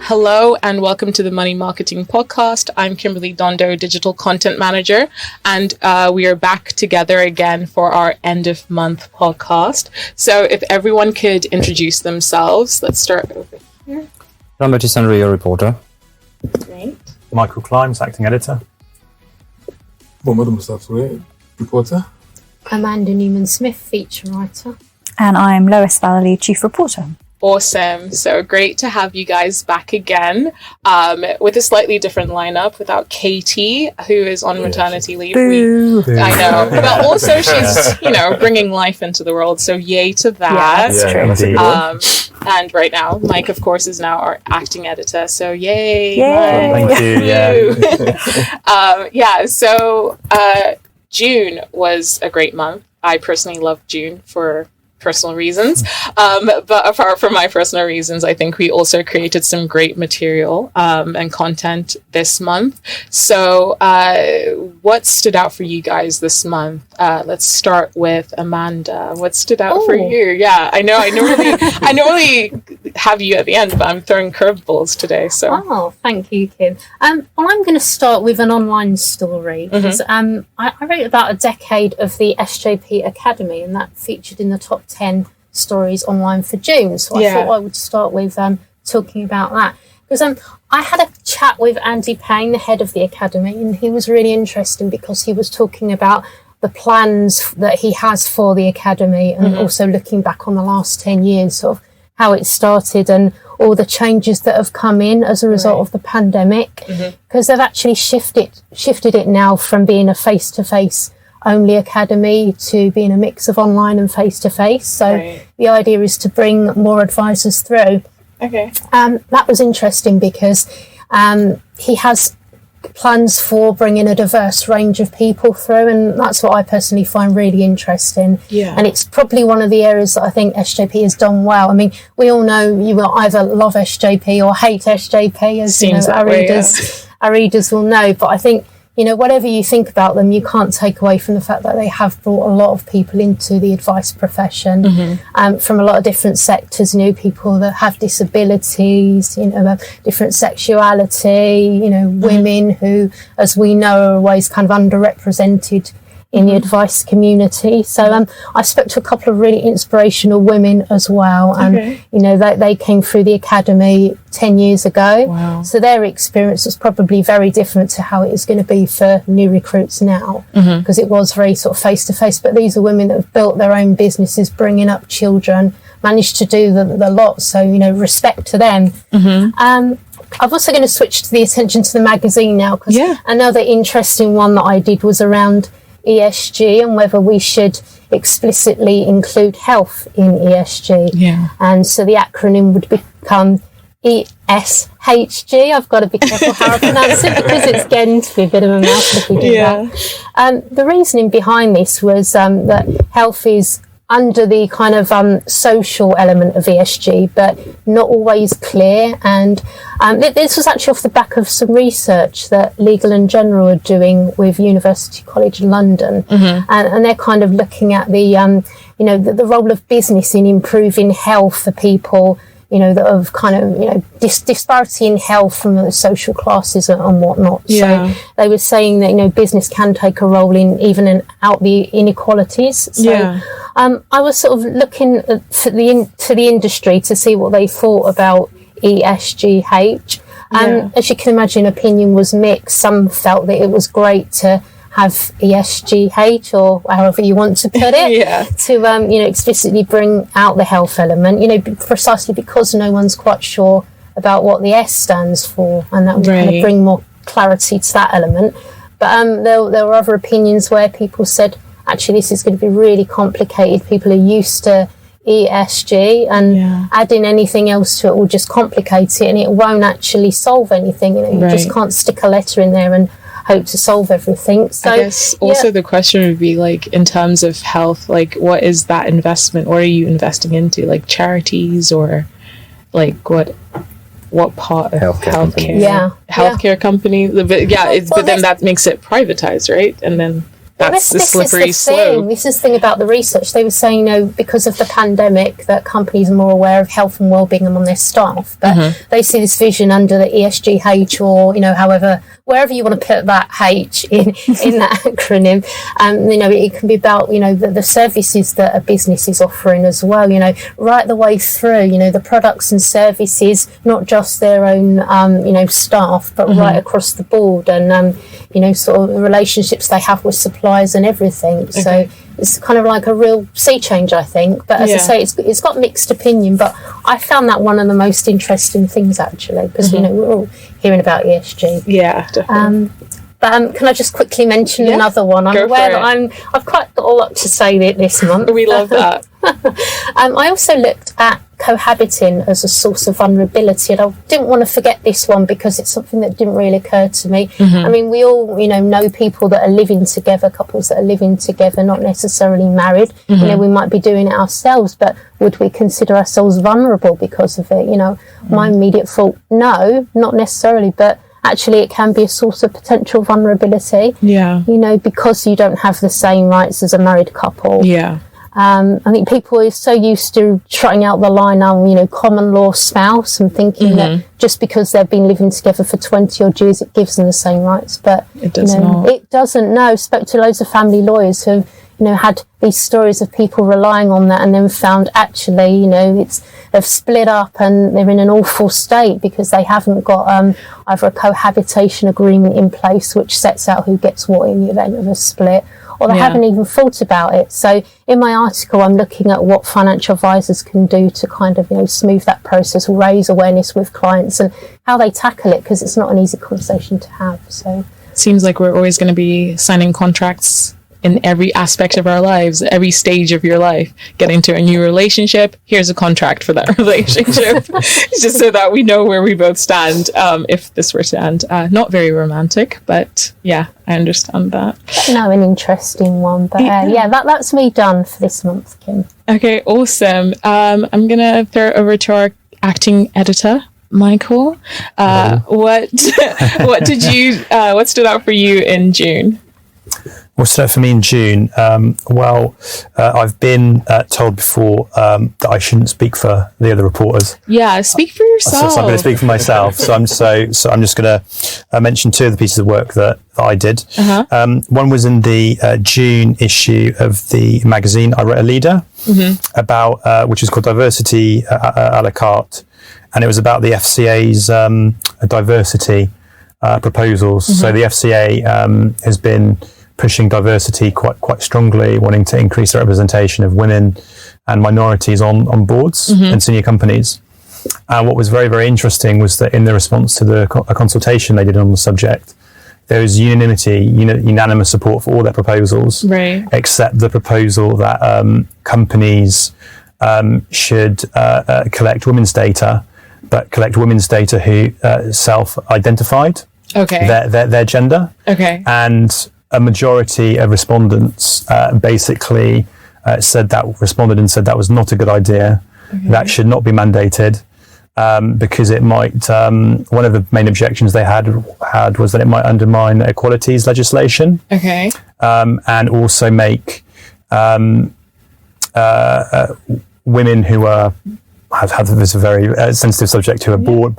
Hello and welcome to the Money Marketing Podcast. I'm Kimberly Dondo, Digital Content Manager, and we are back together again for our end of month podcast. So if everyone could introduce themselves, let's start over here. Ramberti Sanrio, reporter. Great. Michael Klimes, acting editor. Mohammad Mustafri, reporter. Amanda Newman-Smith, feature writer. And I'm Lois Valley, chief reporter. Awesome. So great to have you guys back again with a slightly different lineup without Katie, who is on maternity leave. I know. But also she's, bringing life into the world. So yay to that. Yeah, that's true. And right now, Mike, of course, is now our acting editor. So yay. Thank you. So June was a great month. I personally love June for personal reasons, but apart from my personal reasons, I think we also created some great material and content this month. So what stood out for you guys this month? Let's start with Amanda. What stood out for you? Yeah, I normally have you at the end, but I'm throwing curveballs today. So thank you, Kim. Well, I'm going to start with an online story because I wrote about a decade of the SJP Academy, and that featured in the top 10 stories online for June. So I thought I would start with talking about that. Because I had a chat with Andy Payne, the head of the Academy, and he was really interesting because he was talking about the plans that he has for the Academy and also looking back on the last 10 years of how it started and all the changes that have come in as a result of the pandemic. Because they've actually shifted it now from being a face-to-face only academy to being a mix of online and face-to-face. So the idea is to bring more advisors through. Okay. That was interesting because he has plans for bringing a diverse range of people through, and that's what I personally find really interesting. Yeah. And it's probably one of the areas that I think SJP has done well. I mean, we all know you will either love SJP or hate SJP, as our readers will know. But I think, whatever you think about them, you can't take away from the fact that they have brought a lot of people into the advice profession from a lot of different sectors, people that have disabilities, different sexuality, women who, as we know, are always kind of underrepresented in the advice community. So I spoke to a couple of really inspirational women as well, and they came through the academy 10 years ago. Wow. So their experience was probably very different to how it is going to be for new recruits now, because it was very sort of face to face. But these are women that have built their own businesses, bringing up children, managed to do the lot. So respect to them. I'm also going to switch to the attention to the magazine now, because another interesting one that I did was around ESG and whether we should explicitly include health in ESG. Yeah. And so the acronym would become ESHG. I've got to be careful how I pronounce it because it's getting to be a bit of a mouthful if we do that. The reasoning behind this was that health is under the kind of social element of ESG, but not always clear. And this was actually off the back of some research that Legal and General are doing with University College London, and they're kind of looking at the role of business in improving health for people, that have kind of, disparity in health from the social classes and whatnot. Yeah. So they were saying that, business can take a role in even out the inequalities. So I was sort of looking to the industry to see what they thought about ESGH. As you can imagine, opinion was mixed. Some felt that it was great to have ESGH, or however you want to put it, to explicitly bring out the health element, precisely because no one's quite sure about what the S stands for, and that would kind of bring more clarity to that element. But there were other opinions where people said, actually, this is going to be really complicated. People are used to ESG, and adding anything else to it will just complicate it, and it won't actually solve anything. You just can't stick a letter in there and hope to solve everything. So I guess also the question would be, like, in terms of health, like, what is that investment? What are you investing into, like charities, or like what part of healthcare? Healthcare company. But then that makes it privatized, right? And then that's the slippery slope. This is the thing about the research. They were saying, because of the pandemic, that companies are more aware of health and well-being among their staff. But they see this vision under the ESGH, or however, wherever you want to put that H in that acronym. It can be about the services that a business is offering as well. Right the way through. The products and services, not just their own staff, but right across the board, and sort of relationships they have with suppliers and everything. Okay. So it's kind of like a real sea change, I think. But as I say, it's got mixed opinion. But I found that one of the most interesting things, actually, because we're all hearing about ESG. Yeah, definitely. But can I just quickly mention another one? I'm aware that I've quite got a lot to say this month. We love that. I also looked at cohabiting as a source of vulnerability, and I didn't want to forget this one because it's something that didn't really occur to me. I mean, we all know people that are living together, couples that are living together, not necessarily married. We might be doing it ourselves, but would we consider ourselves vulnerable because of it? My immediate thought, no, not necessarily, but actually it can be a source of potential vulnerability. Because you don't have the same rights as a married couple. I think people are so used to trotting out the line on, common law spouse, and thinking that just because they've been living together for 20 odd years, it gives them the same rights. But it does not. It doesn't. No, spoke to loads of family lawyers who have, had these stories of people relying on that, and then found actually, they've split up and they're in an awful state because they haven't got either a cohabitation agreement in place which sets out who gets what in the event of a split, or they haven't even thought about it. So in my article, I'm looking at what financial advisors can do to kind of, smooth that process, raise awareness with clients and how they tackle it, because it's not an easy conversation to have. So it seems like we're always going to be signing contracts in every aspect of our lives, every stage of your life. Get into a new relationship, here's a contract for that relationship. Just so that we know where we both stand, if this were to end. Not very romantic, but yeah, I understand that. No, an interesting one. But that's me done for this month, Kim. Okay, awesome. I'm going to throw it over to our acting editor, Michael. What stood out for you in June? What stood out for me in June? I've been told before that I shouldn't speak for the other reporters. Yeah, speak for yourself. So I'm going to speak for myself. So I'm just going to mention two of the pieces of work that I did. One was in the June issue of the magazine. I wrote a leader about which is called Diversity a la carte, and it was about the FCA's diversity proposals. So the FCA has been pushing diversity quite strongly, wanting to increase the representation of women and minorities on boards and senior companies. And what was very, very interesting was that in the response to a consultation they did on the subject, there was unanimous support for all their proposals, except the proposal that companies should collect women's data, but collect women's data who self-identified their gender. And a majority of respondents basically responded and said that was not a good idea. That should not be mandated because it might. One of the main objections they had was that it might undermine equalities legislation. And also make women who have this very sensitive subject who are born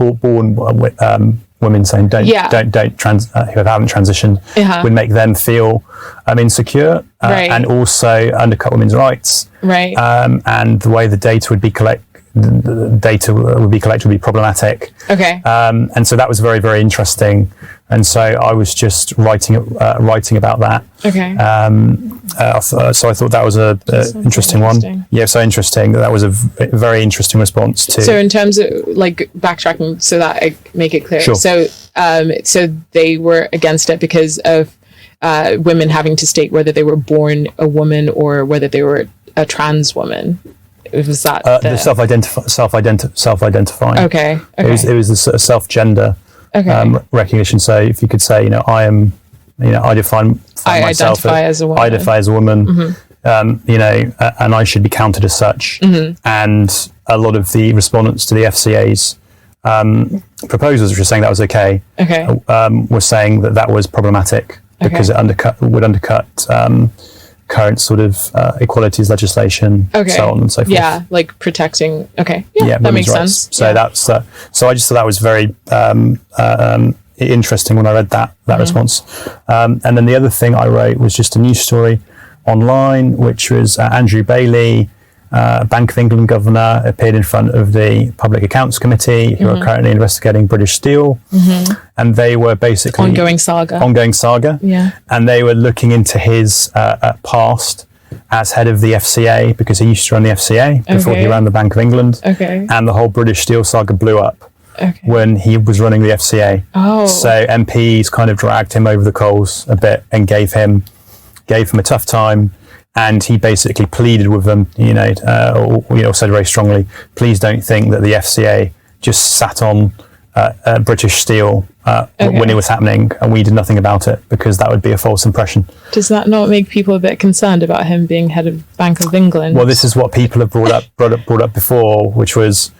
women saying don't who haven't transitioned would make them feel insecure and also undercut women's rights. And the way the data would be collected would be problematic. And so that was very, very interesting. And so I was just writing about that. So I thought that was a interesting one. Yeah, so interesting. That was a very interesting response to. So in terms of like backtracking, so that I make it clear. Sure. So they were against it because of women having to state whether they were born a woman or whether they were a trans woman. Was that the self-identifying? Okay. It was the sort of self-gender recognition. So if you could say, I define myself as a woman. I identify as a woman. And I should be counted as such. And a lot of the respondents to the FCA's proposals, which were saying that was okay, were saying that was problematic. because it would undercut current sort of equalities legislation, so on and so forth. Yeah, like protecting. Okay, yeah, that makes rights. sense. So that's so I just thought that was very interesting when I read that response. And then the other thing I wrote was just a news story online, which was Andrew Bailey, Bank of England governor, appeared in front of the Public Accounts Committee, who are currently investigating British Steel, and they were basically ongoing saga. Yeah, and they were looking into his past as head of the FCA, because he used to run the FCA before he ran the Bank of England. And the whole British Steel saga blew up when he was running the FCA. So MPs kind of dragged him over the coals a bit and gave him a tough time. And he basically pleaded with them, said very strongly, please don't think that the FCA just sat on British Steel when it was happening and we did nothing about it, because that would be a false impression. Does that not make people a bit concerned about him being head of Bank of England? Well, this is what people have brought up before, which was,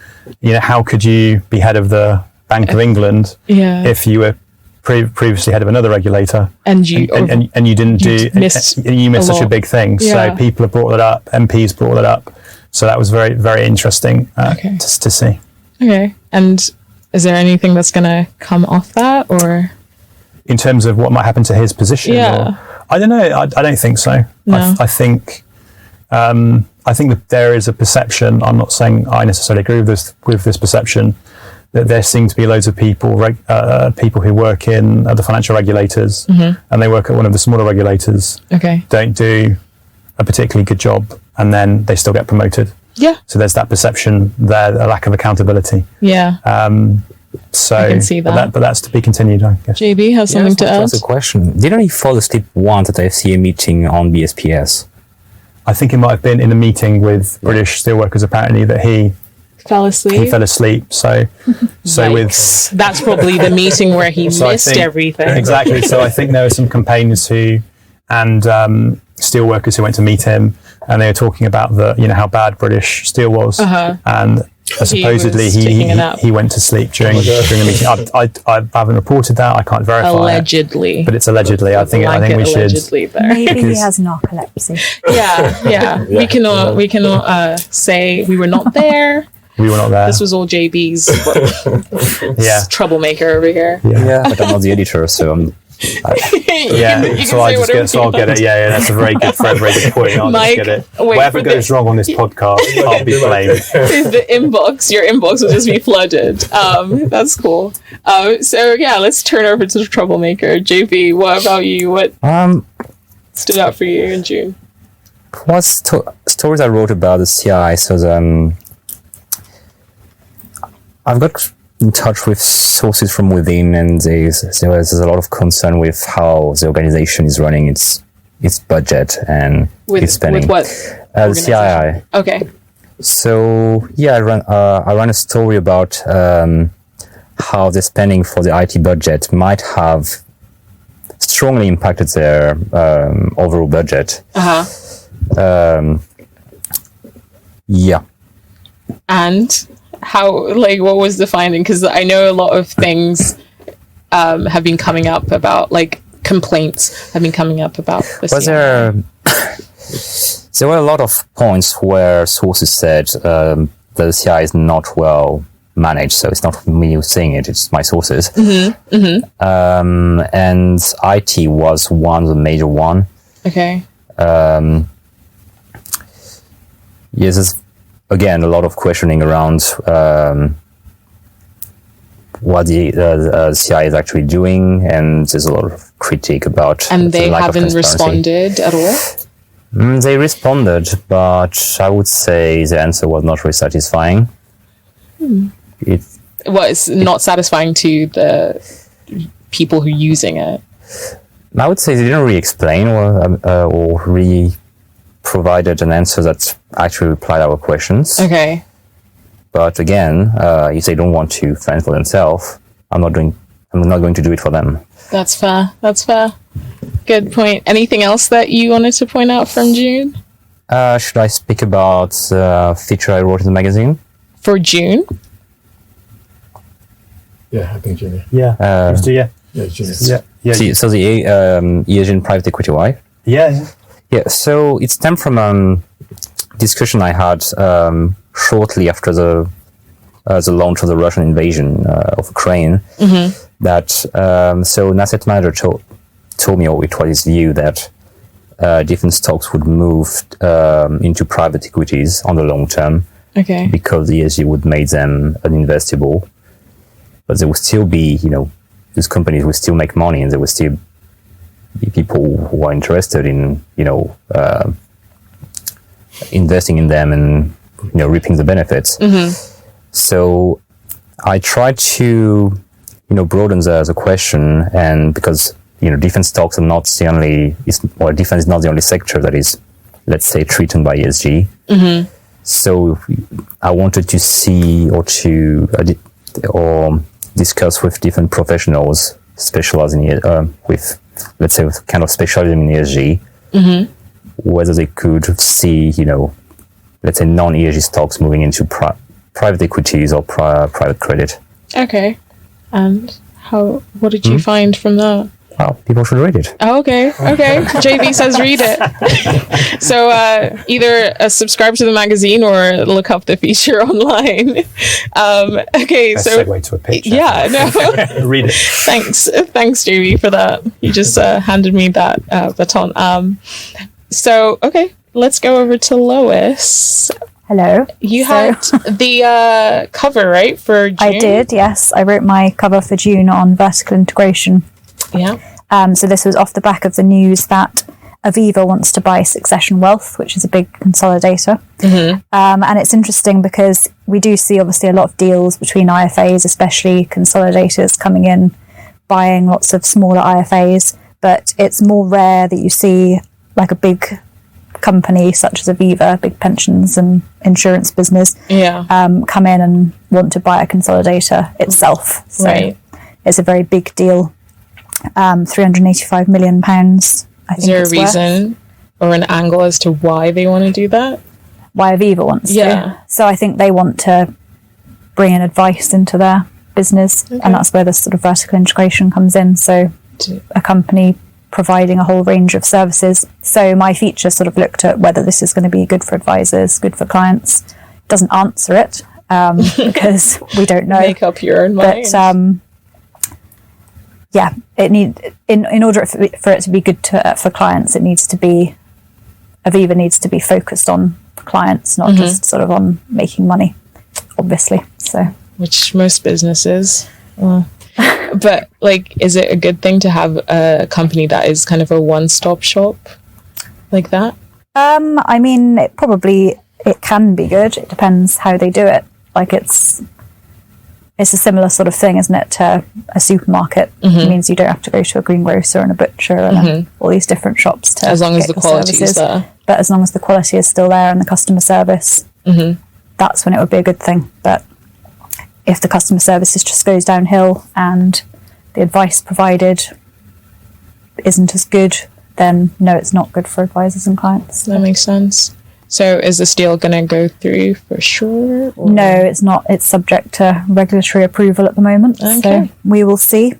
how could you be head of the Bank of England if you were previously head of another regulator, and you missed such a big thing. So people have brought that up, MPs brought that up. So that was very, very interesting to see. Okay, and is there anything that's going to come off that, or in terms of what might happen to his position? Or, I don't know. I don't think so. No. I think that there is a perception. I'm not saying I necessarily agree with this perception, that there seem to be loads of people who work in the financial regulators, and they work at one of the smaller regulators, don't do a particularly good job, and then they still get promoted. So there's that perception there, a lack of accountability. So I can see that. But that's to be continued, I guess. JB has something to add. That's a question. Didn't he fall asleep once at a FCA meeting on BSPS? I think it might have been in a meeting with British Steelworkers, apparently, that he fell asleep. So with that's probably the meeting where he missed everything. Exactly. So I think there were some campaigners and steelworkers who went to meet him, and they were talking about how bad British Steel was, and supposedly he went to sleep during the meeting. I haven't reported that. I can't verify allegedly, but it's allegedly. I think we should. Maybe he has narcolepsy. We cannot say we were not there. We were not there. This was all JB's troublemaker over here. But I'm not the editor, so I'm. I'll get it. That's a very good point. I'll just get it. Whatever goes wrong on this podcast, I'll be blamed. Your inbox will just be flooded. That's cool. Let's turn over to the troublemaker. JB, what about you? What stood out for you in June? What stories I wrote about the CI? So I've got in touch with sources from within, and there's a lot of concern with how the organization is running its budget and its spending. With what? The CII. Okay. So I ran a story about how the spending for the IT budget might have strongly impacted their overall budget. And how, what was the finding? Because I know a lot of things have been coming up about, complaints have been coming up about the CI. There were a lot of points where sources said the CI is not well managed, so it's not me saying it, it's my sources. And IT was one of the major one. Okay. There's again a lot of questioning around what the CI is actually doing, and there's a lot of critique about. And they haven't responded at all? They responded, but I would say the answer was not really satisfying. It's not satisfying to the people who are using it? I would say they didn't really explain or really provided an answer that actually replied our questions. Okay. But again, if they don't want to fend for themselves, I'm not going to do it for them. That's fair. Good point. Anything else that you wanted to point out from June? Should I speak about feature I wrote in the magazine? For June? Yeah, I think June. Yeah. Yeah, June. Yeah. So the ESG in private equity, why? Yeah. Yeah, so it stemmed from discussion I had shortly after the launch of the Russian invasion of Ukraine. That so an asset manager told me, or it was his view, that different stocks would move into private equities on the long term. Okay. Because the ESG would make them uninvestable, but there would still be, these companies would still make money, and there would still be people who are interested in, investing in them and, reaping the benefits. So I tried to, broaden the question, and because, different stocks are not the only, defense is not the only sector that is, let's say, treated by ESG. So I wanted to see or discuss with different professionals specializing with, let's say, with kind of specialism in ESG, whether they could see, let's say, non-ESG stocks moving into private equities or private credit. Okay. And what did you find from that? Well, people should read it. Oh, okay. JV says read it. So either subscribe to the magazine or look up the feature online. Okay, Best so segue to a pitch. yeah, no. Read it. Thanks, JV, for that. You just handed me that baton. So okay, let's go over to Lois. Hello. You had the cover, right, for June? I did, yes. I wrote my cover for June on vertical integration. Yeah. So this was off the back of the news that Aviva wants to buy Succession Wealth, which is a big consolidator. And it's interesting because we do see obviously a lot of deals between IFAs, especially consolidators coming in, buying lots of smaller IFAs. But it's more rare that you see like a big company such as Aviva, big pensions and insurance business, come in and want to buy a consolidator itself. So it's a very big deal. £385 million, I think. Is there a reason or an angle as to why they want to do that? Why Aviva wants to? So I think they want to bring in advice into their business, and that's where the sort of vertical integration comes in. So a company providing a whole range of services. So my feature sort of looked at whether this is going to be good for advisors, good for clients. It doesn't answer it because we don't know. Make up your own mind. But yeah, it in order for it to be good for clients, Aviva needs to be focused on clients, not just sort of on making money, obviously. So, which most businesses, but like, is it a good thing to have a company that is kind of a one-stop shop like that? I mean, it can be good. It depends how they do it. Like it's a similar sort of thing, isn't it, to a supermarket? It means you don't have to go to a greengrocer and a butcher and all these different shops to as long as the quality is there. But as long as the quality is still there and the customer service, that's when it would be a good thing. But if the customer service just goes downhill and the advice provided isn't as good, then no, it's not good for advisors and clients. That makes sense. So is this deal going to go through for sure? Or? No, it's not. It's subject to regulatory approval at the moment. Okay. So we will see.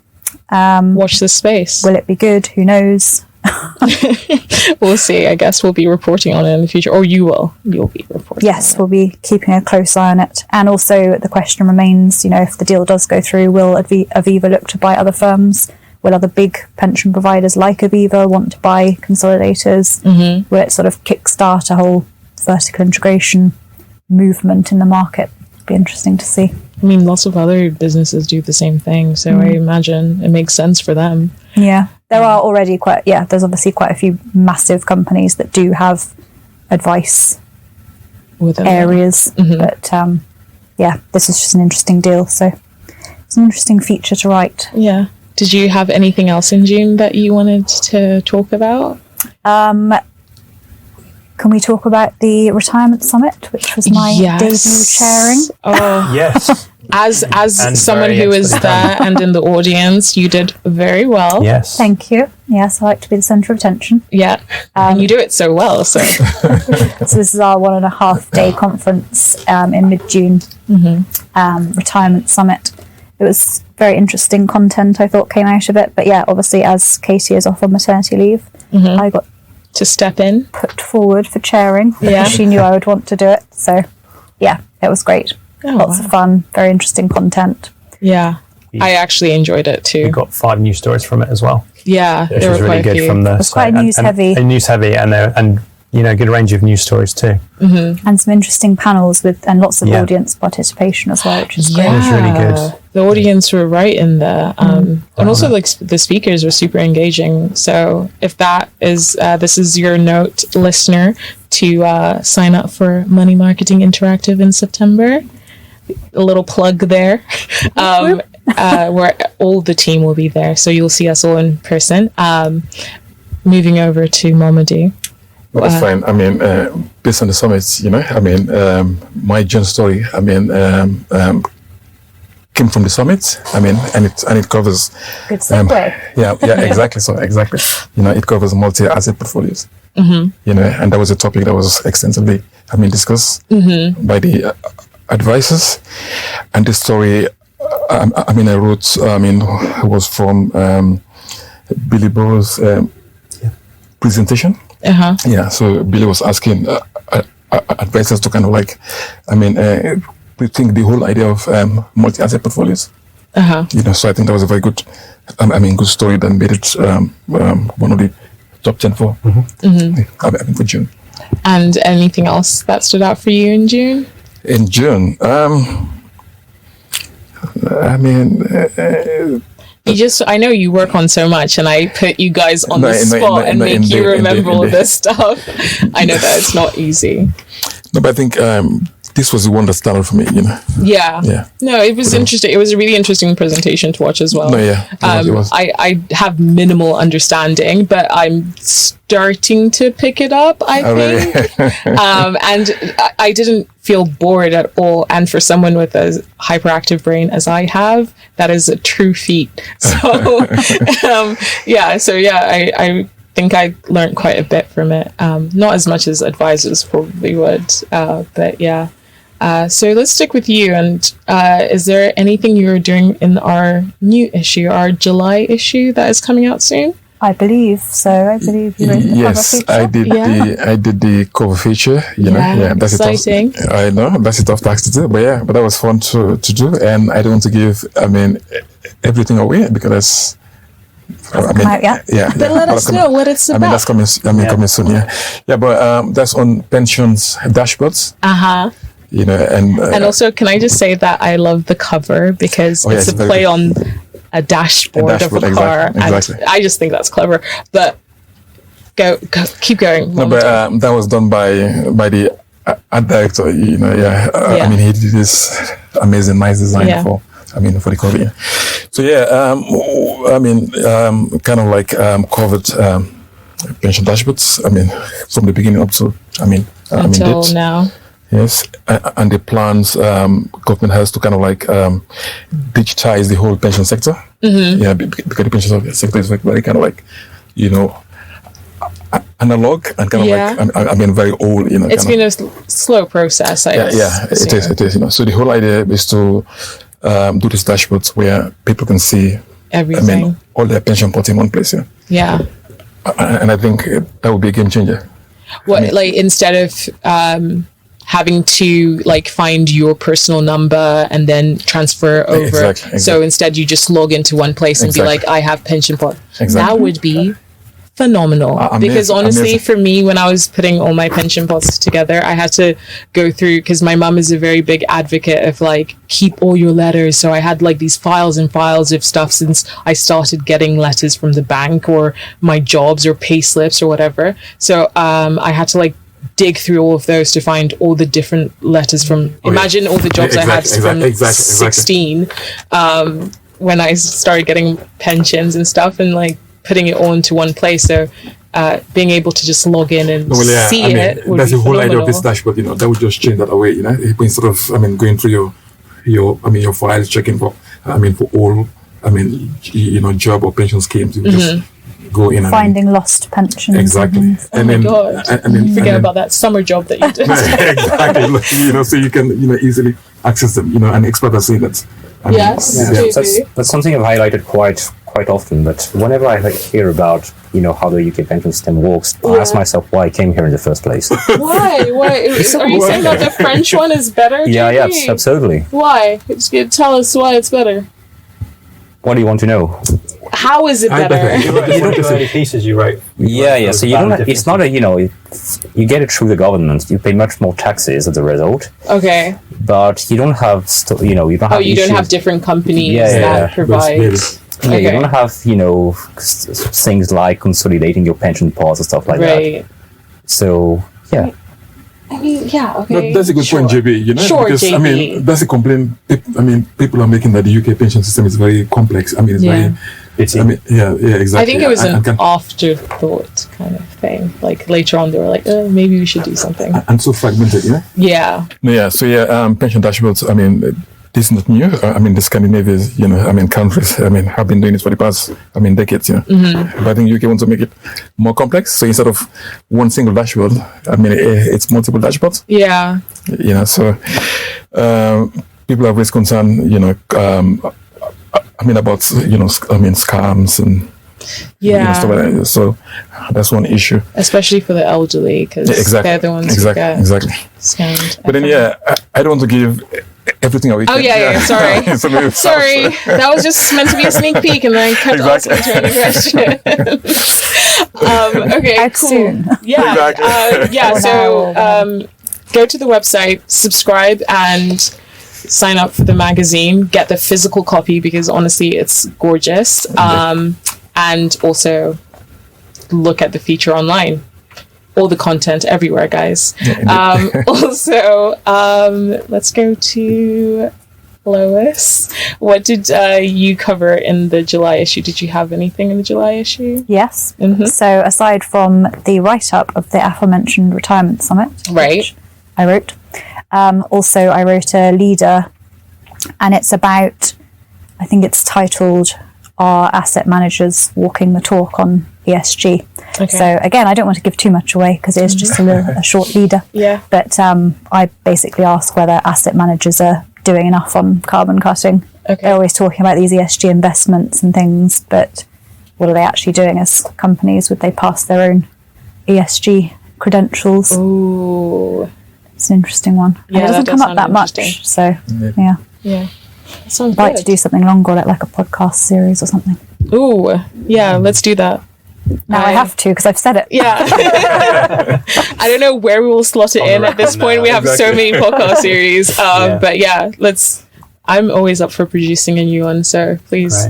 Watch this space. Will it be good? Who knows? We'll see. I guess we'll be reporting on it in the future. Or you will. You'll be reporting Yes, we'll be keeping a close eye on it. And also the question remains, if the deal does go through, will Aviva look to buy other firms? Will other big pension providers like Aviva want to buy consolidators? Will it sort of kickstart a whole vertical integration movement in the market? It'd be interesting to see. I mean, lots of other businesses do the same thing, so I imagine it makes sense for them. Yeah, there are already there's obviously quite a few massive companies that do have advice within areas, but this is just an interesting deal, so it's an interesting feature to write. Yeah. Did you have anything else in June that you wanted to talk about? Can we talk about the retirement summit, which was my debut chairing? Oh, yes. As someone who is there and in the audience, you did very well. Yes. Thank you. Yes, I like to be the centre of attention. Yeah, and you do it so well. So, so this is our 1.5 day conference in mid-June, retirement summit. it was very interesting content I thought came out of it. But yeah, obviously as Katie is off on maternity leave, I got to step in, put forward for chairing. Yeah. She knew I would want to do it. So yeah, it was great. Lots of fun, very interesting content. Yeah. I actually enjoyed it too. We got 5 news stories from it as well. Yeah, Which there was were really quite a good few. from the It was quite site. news heavy. And news heavy, and you know, good range of news stories too. And some interesting panels and lots of audience participation as well, which is great. It was really good. The audience were right in there. And also like the speakers were super engaging. So if that is, this is your note, listener, to sign up for Money Marketing Interactive in September. A little plug there. Where all the team will be there. So you'll see us all in person. Moving over to Mamadou. Well, that's fine. I mean, based on the summits, you know, I mean, my June story, I mean, came from the summit. I mean, and it covers. Good segue. Yeah, exactly. So exactly, you know, it covers multi-asset portfolioes. You know, and that was a topic that was extensively, I mean, discussed by the advisors. And the story, I mean, I wrote, I mean, was from Billy Borough's presentation. Yeah, so Billy was asking advisors to kind of like, I mean, rethink the whole idea of multi-asset portfolios. You know, so I think that was a very good, I mean, good story that made it one of the top 10 for, I mean, for June. And anything else that stood out for you in June? In June, I mean, I know you work on so much, and I put you guys on the spot and make you remember all this stuff. I know that it's not easy. No, but I think this was the one that started for me, you know. Yeah. No, it was interesting. It was a really interesting presentation to watch as well. No, yeah. It was. I have minimal understanding, but I'm starting to pick it up, I think. Really? And I didn't feel bored at all. And for someone with a hyperactive brain as I have, that is a true feat. So, I think I learned quite a bit from it. Not as much as advisors probably would, but yeah. So let's stick with you. And is there anything you're doing in our new issue, our July issue that is coming out soon? I believe so. I believe you wrote the cover feature. I did the cover feature. You know, that's exciting. I know that's a tough task to do, but that was fun to do, and I don't want to give, I mean, everything away because. But let us know what it's about. I mean, that's coming. Coming soon. Yeah. But that's on pensions dashboards. You know, and also, can I just say that I love the cover because it's a play on a dashboard of a car, exactly. And I just think that's clever. But go keep going. No, but that was done by the art director. You know, I mean, he did this amazing, nice design for the cover. Yeah. So I mean, kind of like covered pension dashboards. I mean, from the beginning up to until now. Yes, and the plans government has to kind of like digitize the whole pension sector. Yeah, because the pension sector is very kind of like, you know, analog and kind of like, I mean, very old. You know, it's been a slow process. It is. You know, so the whole idea is to do these dashboards where people can see everything. I mean, all their pension pots in one place. Yeah. And I think that would be a game changer. What, like, instead of having to like find your personal number and then transfer over. Exactly. So instead you just log into one place and be like, I have pension pot. That would be phenomenal. Because honestly, for me, when I was putting all my pension pots together, I had to go through, because my mum is a very big advocate of like, keep all your letters. So I had like these files and files of stuff since I started getting letters from the bank or my jobs or pay slips or whatever. So I had to like dig through all of those to find all the different letters from imagine all the jobs I had from 16 when I started getting pensions and stuff, and like putting it all into one place. So being able to just log in and see it would that's be the whole phenomenal. idea of this dashboard. You know, that would just change that away. You know, instead of going through your files, checking for for all job or pension schemes, you would just go in and finding lost pensions. Exactly. Oh my god! And then forget about that summer job that you did. Exactly. So you can easily access them. And experts are saying that Yes, that's something I've highlighted quite often. But whenever I hear about how the UK pension system works, I ask myself why I came here in the first place. Why? Are you saying that the French one is better? Yeah, absolutely. Why? Tell us why it's better. What do you want to know? How is it better? You don't do any pieces you write. Yeah. So you don't. It's not a. You get it through the government. You pay much more taxes as a result. Okay. But you don't have. You don't have. You don't have different companies that provide. Yeah, you don't have things like consolidating your pension pots and stuff like that. So yeah. I mean, yeah, okay. That's a good point, JB. Sure, because JB. I mean, that's a complaint. People are making that the UK pension system is very complex. I mean, it's very. Exactly. I think it was an afterthought kind of thing. Like later on, they were like, maybe we should do something. And so fragmented, Yeah. Yeah. So pension dashboards. I mean, this is not new. I mean, the Scandinavians, countries, have been doing this for the past, decades, Mm-hmm. But I think UK wants to make it more complex. So instead of one single dashboard, it's multiple dashboards. Yeah. So people have raised concern, about, scams and stuff like that. So that's one issue. Especially for the elderly, because they're the ones who get scammed. But then, I don't want to give everything away. Oh, yeah, sorry. Sorry. That was just meant to be a sneak peek, and then I kept asking any question. Okay, cool. Soon. Yeah. So go to the website, subscribe, and sign up for the magazine. Get the physical copy because honestly, it's gorgeous. And also look at the feature online. All the content everywhere, guys. Also, let's go to Lois. What did you cover in the July issue? Did you have anything in the July issue? Yes. Mm-hmm. So aside from the write-up of the aforementioned retirement summit, which I wrote, also I wrote a leader, and it's about, I think it's titled, "Are Asset Managers Walking the Talk on ESG?" Okay. So again, I don't want to give too much away because it is just a short leader. Yeah. But I basically ask whether asset managers are doing enough on carbon cutting. Okay. They're always talking about these ESG investments and things, but what are they actually doing as companies? Would they pass their own ESG credentials? Ooh. It's an interesting one. Yeah, and it doesn't come up that much. So, yeah. Yeah. That sounds I'd like to do something longer, like a podcast series or something. Ooh. Yeah, let's do that. Now I have to because I've said it. Yeah. I don't know where we will slot it in at this point. We have so many podcast series. But yeah, I'm always up for producing a new one, so please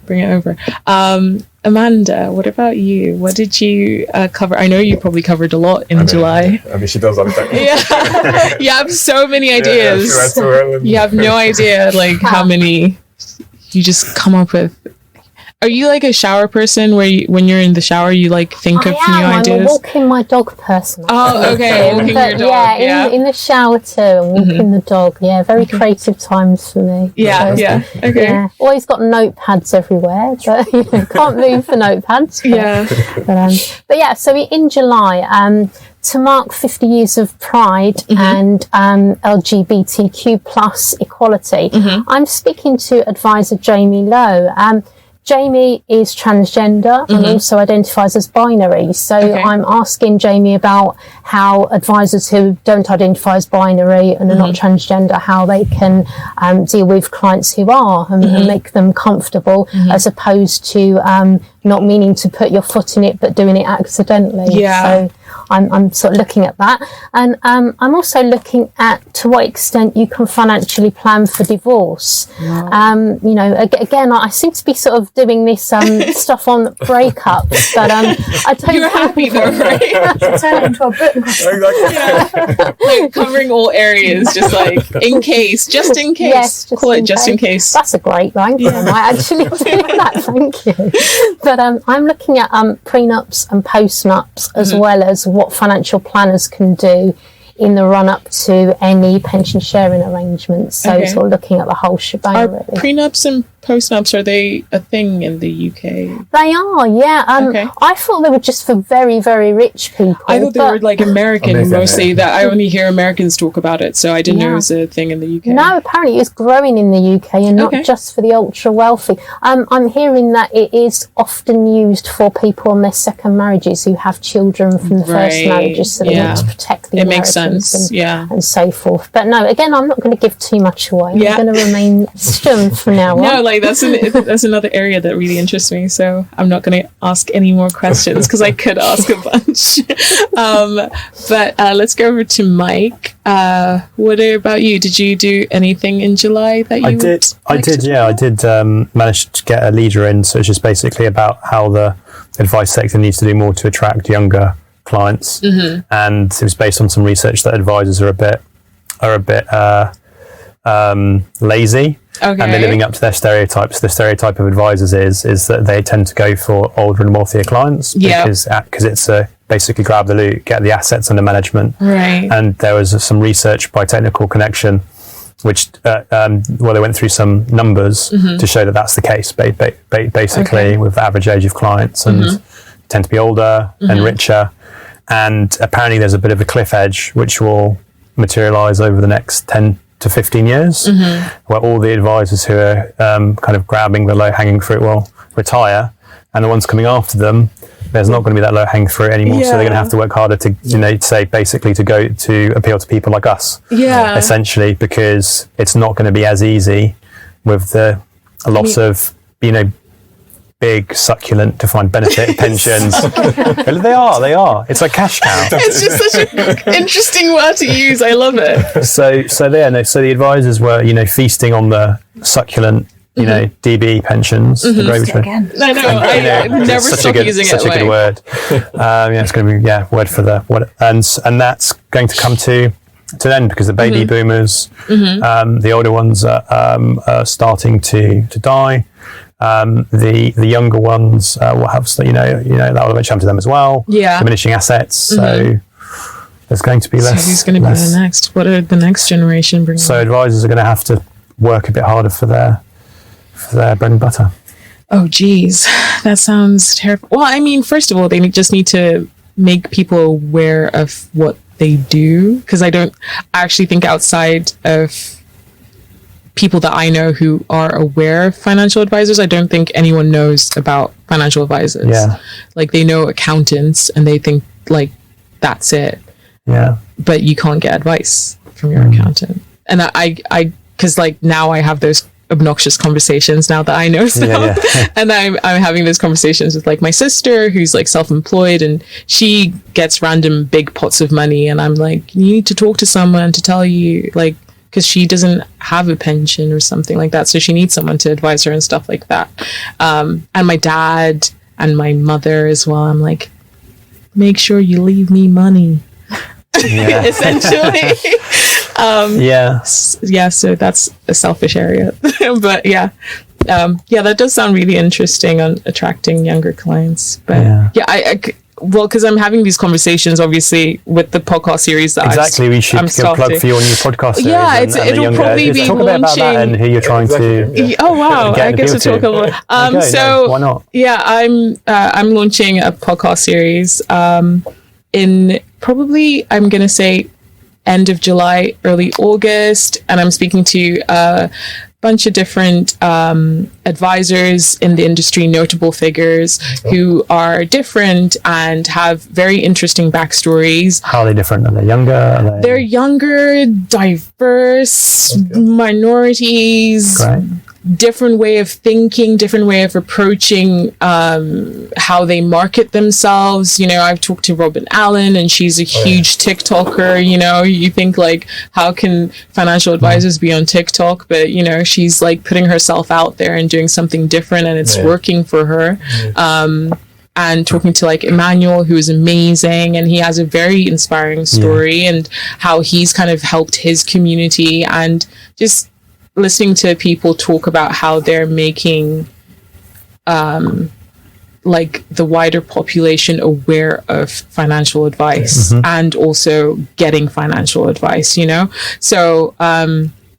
bring it over. Amanda, what about you? What did you cover? I know you probably covered a lot in July. I mean, she does all the time. Yeah. You have so many ideas. You have no idea how many you just come up with. Are you like a shower person where when you're in the shower you think of new ideas? I'm a walking my dog person. Oh, okay. Walking your dog. In the shower too, and walking the dog. Yeah, very creative times for me. Yeah, okay. Yeah. Always got notepads everywhere, but can't move for notepads. But yeah, so in July, to mark 50 years of Pride and LGBTQ plus equality, I'm speaking to advisor Jamie Lowe. Jamie is transgender and also identifies as binary. So I'm asking Jamie about how advisors who don't identify as binary and are not transgender, how they can deal with clients who are and make them comfortable as opposed to not meaning to put your foot in it but doing it accidentally. So I'm sort of looking at that. And I'm also looking at to what extent you can financially plan for divorce. Again, I seem to be sort of doing this stuff on breakups, but I don't. You're happy though, right? Turn it into a book. Exactly. Covering all areas, just in case, just in case. Yes, call it just in case. That's a great line. I might actually do that. Thank you. But I'm looking at prenups and postnups as well as what financial planners can do in the run-up to any pension sharing arrangements. So sort of looking at the whole shebang. Are really. prenups and post-nups, are they a thing in the UK? They are, yeah. Okay. I thought they were just for very, very rich people. I thought they were like American Amazing, mostly, yeah. that I only hear Americans talk about it, so I didn't know it was a thing in the UK. No, apparently it's growing in the UK and not Okay. just for the ultra wealthy. I'm hearing that it is often used for people on their second marriages who have children from the first Right, marriages, so they yeah. want to protect the It makes inheritance sense, yeah. and so forth. But no, again, I'm not going to give too much away. Yeah. I'm going to remain stum from now on. No, like that's another area that really interests me. So I'm not going to ask any more questions because I could ask a bunch. But let's go over to Mike. What about you? Did you do anything in July that you I did. Yeah, I did manage to get a leader in. So it's just basically about how the advice sector needs to do more to attract younger clients, and it was based on some research that advisors are a bit lazy. Okay. And they're living up to their stereotypes. The stereotype of advisors is that they tend to go for older and wealthier clients because it's basically grab the loot, get the assets under management. Right. And there was some research by Technical Connection, which they went through some numbers to show that that's the case. Basically, with the average age of clients, and tend to be older and richer. And apparently, there's a bit of a cliff edge which will materialise over the next 10 to 15 years, where all the advisors who are kind of grabbing the low-hanging fruit will retire, and the ones coming after them, there's not going to be that low-hanging fruit anymore. So they're going to have to work harder to, basically to go to appeal to people like us, essentially, because it's not going to be as easy with the lots of, big, succulent, defined benefit pensions. They are. It's like cash cow. It's just such an interesting word to use. I love it. So the advisors were, feasting on the succulent, DB pensions. The great return. Again. I know. I never stop using it. Such a good word. It's going to be word for the word, and that's going to come to an end because the baby boomers, the older ones are starting to die. The younger ones will have, that will eventually come to them as well. Yeah. Diminishing assets. So there's going to be less. So who's going to be the next? What are the next generation bringing? So advisors are going to have to work a bit harder for their bread and butter. Oh, geez. That sounds terrible. Well, I mean, first of all, they just need to make people aware of what they do. Because I actually think outside of people that I know who are aware of financial advisors, I don't think anyone knows about financial advisors. Yeah. Like they know accountants and they think like that's it. Yeah. But you can't get advice from your accountant. And I because like now I have those obnoxious conversations now that I know stuff. And I'm having those conversations with like my sister who's like self-employed, and she gets random big pots of money, and I'm like, you need to talk to someone to tell you, like, because she doesn't have a pension or something like that, so she needs someone to advise her and stuff like that. And my dad and my mother as well, I'm like, make sure you leave me money. Essentially. So that's a selfish area. But that does sound really interesting on attracting younger clients. But well, because I'm having these conversations, obviously, with the podcast series that we should give a plug for your new podcast series. Yeah, it'll probably be talk launching. About that and who you're trying to. Oh wow! I get to talk a little. Why not? Yeah, I'm launching a podcast series. In probably I'm gonna say end of July, early August, and I'm speaking to a bunch of different advisors in the industry, notable figures who are different and have very interesting backstories. How are they different? Are they younger? They're younger, diverse, minorities. Great. Different way of thinking, different way of approaching how they market themselves. I've talked to Robin Allen, and she's a huge TikToker. You think like, how can financial advisors be on TikTok? But she's like putting herself out there and doing something different, and it's working for her. And talking to like Emmanuel, who is amazing, and he has a very inspiring story and how he's kind of helped his community, and just listening to people talk about how they're making like the wider population aware of financial advice and also getting financial advice, so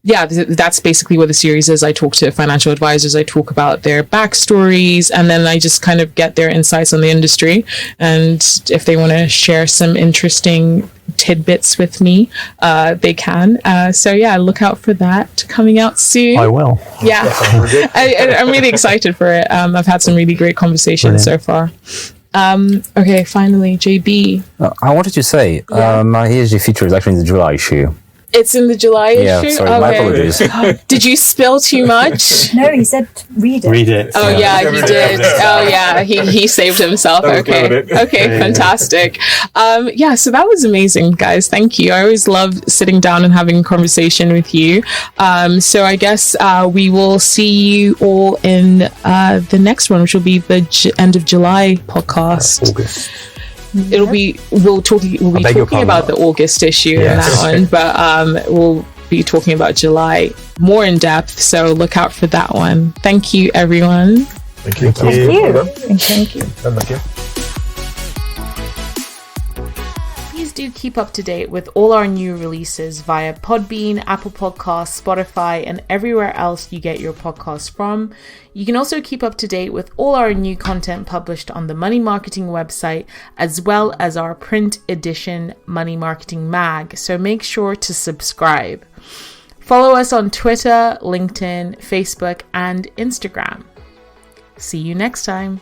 yeah, that's basically what the series is. I talk to financial advisors, I talk about their backstories, and then I just kind of get their insights on the industry. And if they want to share some interesting tidbits with me, they can. So yeah, look out for that coming out soon. I will. Yeah, I'm really excited for it. I've had some really great conversations so far. Okay, finally, JB. I wanted to say, my ESG feature is actually in the July issue. It's in the July issue? Yeah, sorry, my apologies. Did you spill too much? No, he said read it. Read it. Oh yeah, he did. Oh yeah, he saved himself. Okay, fantastic. Yeah, so that was amazing, guys. Thank you. I always love sitting down and having a conversation with you. So I guess we will see you all in the next one, which will be the end of July podcast. August. We'll be talking about the August issue in that one, but we'll be talking about July more in depth, so look out for that one. Thank you, everyone. Thank you. Thank you. Thank you. Please do keep up to date with all our new releases via Podbean, Apple Podcasts, Spotify, and everywhere else you get your podcasts from. You can also keep up to date with all our new content published on the Money Marketing website, as well as our print edition Money Marketing Mag, so make sure to subscribe. Follow us on Twitter, LinkedIn, Facebook, and Instagram. See you next time.